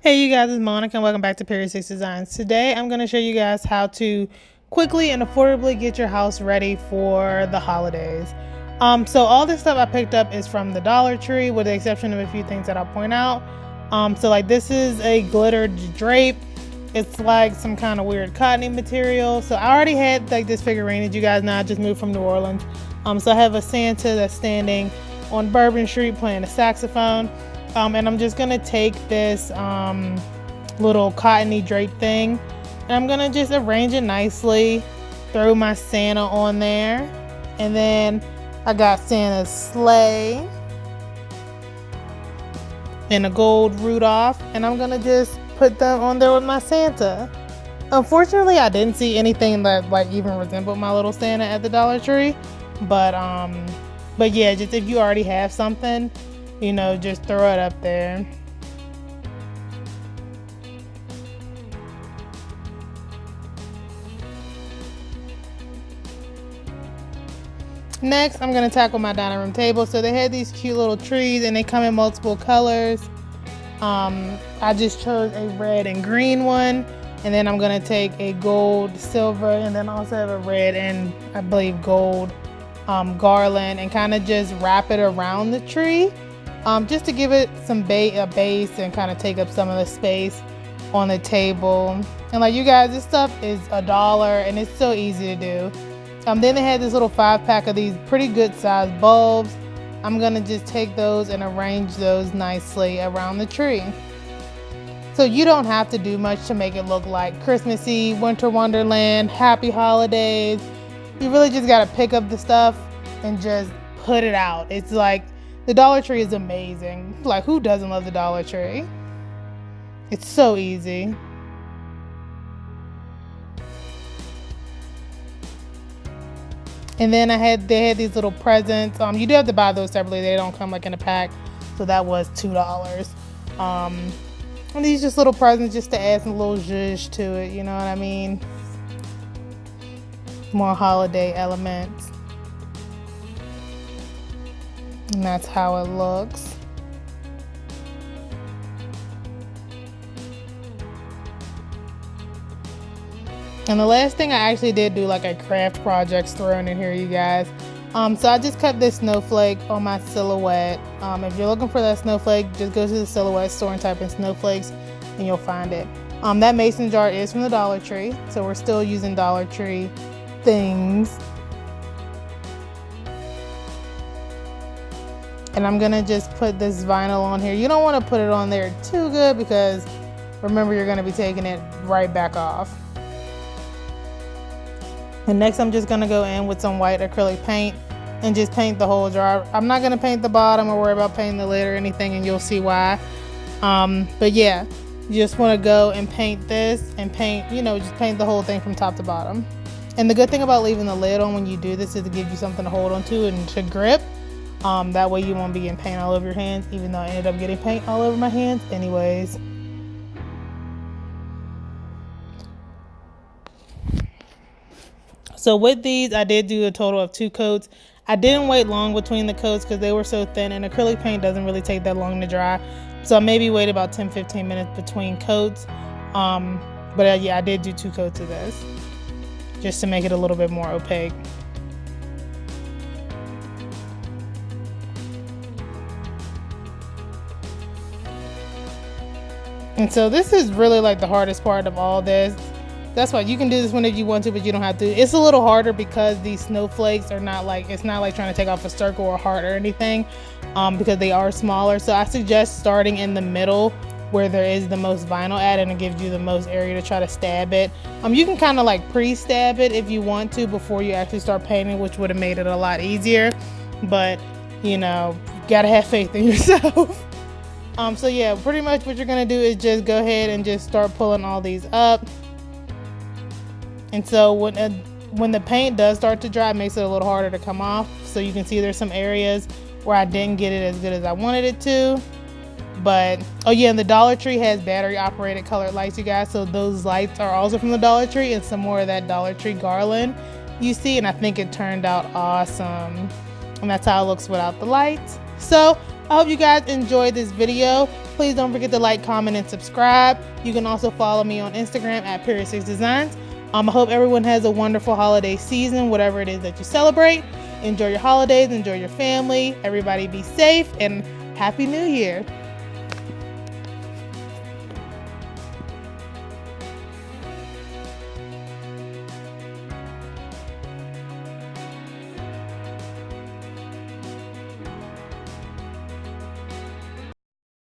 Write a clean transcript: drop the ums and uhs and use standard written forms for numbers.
Hey you guys, it's Monica and welcome back to Period 6 Designs. Today I'm going to show you guys how to quickly and affordably get your house ready for the holidays. So all this stuff I picked up is from the Dollar Tree with the exception of a few things that I'll point out. So like this is a glitter drape. It's like some kind of weird cottony material. So I already had like this figurine that you guys know I just moved from New Orleans. So I have a Santa that's standing on Bourbon Street playing a saxophone. And I'm just gonna take this little cottony drape thing and I'm gonna just arrange it nicely, throw my Santa on there, and then I got Santa's sleigh and a gold Rudolph, and I'm gonna just put them on there with my Santa. Unfortunately, I didn't see anything that like even resembled my little Santa at the Dollar Tree, but yeah, just if you already have something, you know, just throw it up there. Next, I'm going to tackle my dining room table. So they had these cute little trees and they come in multiple colors. I just chose a red and green one. And then I'm going to take a gold, silver, and then also have a red and I believe gold garland and kind of just wrap it around the tree. Just to give it some a base and kind of take up some of the space on the table. And like you guys, this stuff is $1 and it's so easy to do. Then they had this little 5-pack of these pretty good sized bulbs. I'm gonna just take those and arrange those nicely around the tree. So you don't have to do much to make it look like Christmassy, Winter Wonderland, Happy Holidays. You really just gotta pick up the stuff and just put it out. It's like, the Dollar Tree is amazing. Like, who doesn't love the Dollar Tree? It's so easy. And then they had these little presents. You do have to buy those separately. They don't come like in a pack. So that was $2. And these just little presents just to add some little zhuzh to it. You know what I mean? More holiday elements. And that's how it looks. And the last thing I actually did do like a craft projects thrown in here, you guys. So I just cut this snowflake on my silhouette. If you're looking for that snowflake, just go to the silhouette store and type in snowflakes and you'll find it. That mason jar is from the Dollar Tree. So we're still using Dollar Tree things. And I'm gonna just put this vinyl on here. You don't want to put it on there too good because remember you're gonna be taking it right back off. And next I'm just gonna go in with some white acrylic paint and just paint the whole jar. I'm not gonna paint the bottom or worry about painting the lid or anything, and you'll see why. But yeah, you just wanna go and paint this and paint, you know, just paint the whole thing from top to bottom. And the good thing about leaving the lid on when you do this is to give you something to hold on to and to grip. That way you won't be getting paint all over your hands, even though I ended up getting paint all over my hands anyways. So with these, I did do a total of 2 coats. I didn't wait long between the coats because they were so thin, and acrylic paint doesn't really take that long to dry. So I maybe wait about 10-15 minutes between coats. But yeah, I did do 2 coats of this just to make it a little bit more opaque. And so this is really like the hardest part of all this. That's why you can do this whenever you want to, but you don't have to. It's a little harder because these snowflakes are not like, it's not like trying to take off a circle or heart or anything, because they are smaller. So I suggest starting in the middle where there is the most vinyl at, and it gives you the most area to try to stab it. You can kind of like pre-stab it if you want to before you actually start painting, which would have made it a lot easier. But you know, you gotta have faith in yourself. So yeah, pretty much what you're gonna do is just go ahead and just start pulling all these up. And so when the paint does start to dry, it makes it a little harder to come off. So you can see there's some areas where I didn't get it as good as I wanted it to. But oh yeah, and the Dollar Tree has battery operated colored lights, you guys. So those lights are also from the Dollar Tree, and some more of that Dollar Tree garland you see. And I think it turned out awesome. And that's how it looks without the lights. So I hope you guys enjoyed this video. Please don't forget to like, comment, and subscribe. You can also follow me on Instagram at Period6Designs. I hope everyone has a wonderful holiday season, whatever it is that you celebrate. Enjoy your holidays, enjoy your family. Everybody be safe, and Happy New Year.